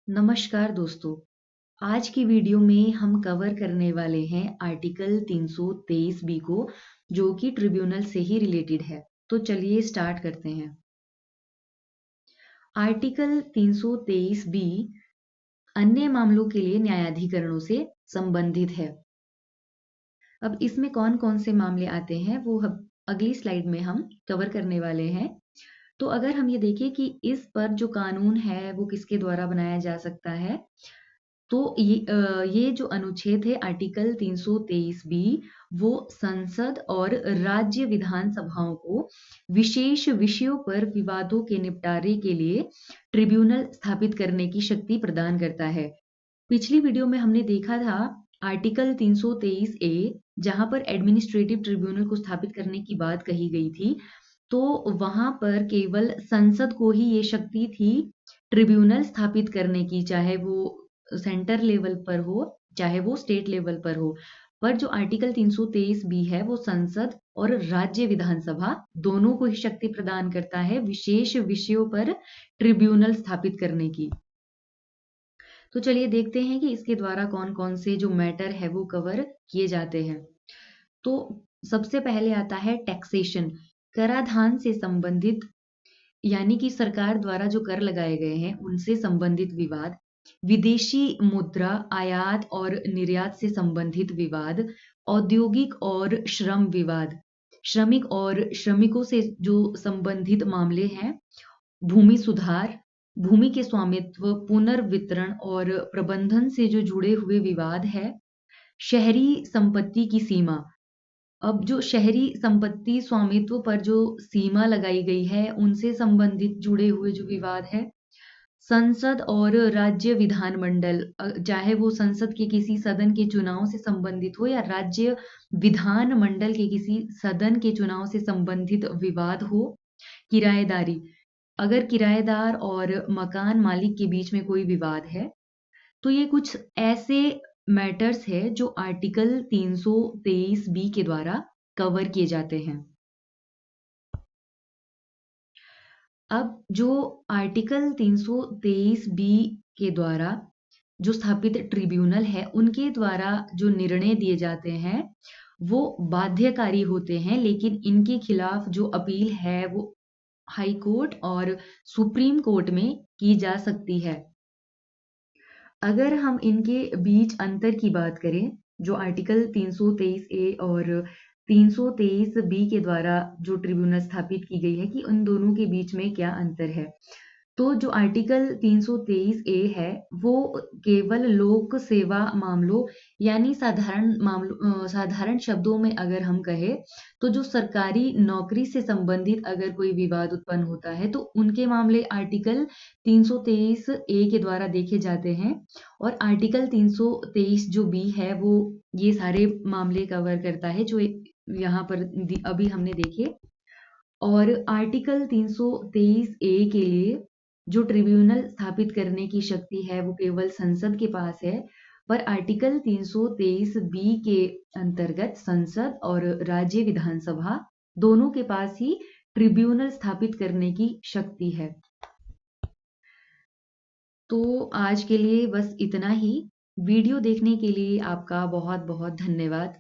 नमस्कार दोस्तों। आज की वीडियो में हम कवर करने वाले हैं आर्टिकल 323 बी को, जो कि ट्रिब्यूनल से ही रिलेटेड है। तो चलिए स्टार्ट करते हैं। आर्टिकल 323 बी अन्य मामलों के लिए न्यायाधिकरणों से संबंधित है। अब इसमें कौन कौन से मामले आते हैं वो अगली स्लाइड में हम कवर करने वाले हैं। तो अगर हम ये देखें कि इस पर जो कानून है वो किसके द्वारा बनाया जा सकता है, तो ये जो अनुच्छेद है आर्टिकल 323 बी, वो संसद और राज्य विधानसभाओं को विशेष विषयों पर विवादों के निपटारे के लिए ट्रिब्यूनल स्थापित करने की शक्ति प्रदान करता है। पिछली वीडियो में हमने देखा था आर्टिकल 323 ए, जहां पर एडमिनिस्ट्रेटिव ट्रिब्यूनल को स्थापित करने की बात कही गई थी। तो वहां पर केवल संसद को ही ये शक्ति थी ट्रिब्यूनल स्थापित करने की, चाहे वो सेंटर लेवल पर हो चाहे वो स्टेट लेवल पर हो। पर जो आर्टिकल 323 बी है वो संसद और राज्य विधानसभा दोनों को ही शक्ति प्रदान करता है विशेष विषयों पर ट्रिब्यूनल स्थापित करने की। तो चलिए देखते हैं कि इसके द्वारा कौन कौन से जो मैटर है वो कवर किए जाते हैं। तो सबसे पहले आता है टैक्सेशन, कराधान से संबंधित, यानी कि सरकार द्वारा जो कर लगाए गए हैं उनसे संबंधित विवाद। विदेशी मुद्रा आयात और निर्यात से संबंधित विवाद। औद्योगिक और श्रम विवाद, श्रमिक और श्रमिकों से जो संबंधित मामले हैं। भूमि सुधार, भूमि के स्वामित्व, पुनर्वितरण और प्रबंधन से जो जुड़े हुए विवाद है। शहरी संपत्ति की सीमा, अब जो शहरी संपत्ति स्वामित्व पर जो सीमा लगाई गई है उनसे संबंधित जुड़े हुए जो विवाद है। संसद और राज्य विधानमंडल, चाहे वो संसद के किसी सदन के चुनाव से संबंधित हो या राज्य विधानमंडल के किसी सदन के चुनाव से संबंधित विवाद हो। किराएदारी, अगर किराएदार और मकान मालिक के बीच में कोई विवाद है तो ये कुछ ऐसे मैटर्स है जो आर्टिकल 323 बी के द्वारा कवर किए जाते हैं। अब जो आर्टिकल 323 बी के द्वारा जो स्थापित ट्रिब्यूनल है उनके द्वारा जो निर्णय दिए जाते हैं वो बाध्यकारी होते हैं, लेकिन इनके खिलाफ जो अपील है वो हाई कोर्ट और सुप्रीम कोर्ट में की जा सकती है। अगर हम इनके बीच अंतर की बात करें, जो आर्टिकल 323 ए और 323 बी के द्वारा जो ट्रिब्यूनल स्थापित की गई है कि उन दोनों के बीच में क्या अंतर है, तो जो आर्टिकल 323 ए है वो केवल लोक सेवा मामलों, यानी साधारण शब्दों में अगर हम कहें तो जो सरकारी नौकरी से संबंधित अगर कोई विवाद उत्पन्न होता है तो उनके मामले आर्टिकल 323 ए के द्वारा देखे जाते हैं। और आर्टिकल 323 जो बी है वो ये सारे मामले कवर करता है जो यहाँ पर अभी हमने देखे। और आर्टिकल 323 ए के लिए जो ट्रिब्यूनल स्थापित करने की शक्ति है वो केवल संसद के पास है, पर आर्टिकल 323 बी के अंतर्गत संसद और राज्य विधानसभा दोनों के पास ही ट्रिब्यूनल स्थापित करने की शक्ति है। तो आज के लिए बस इतना ही। वीडियो देखने के लिए आपका बहुत बहुत धन्यवाद।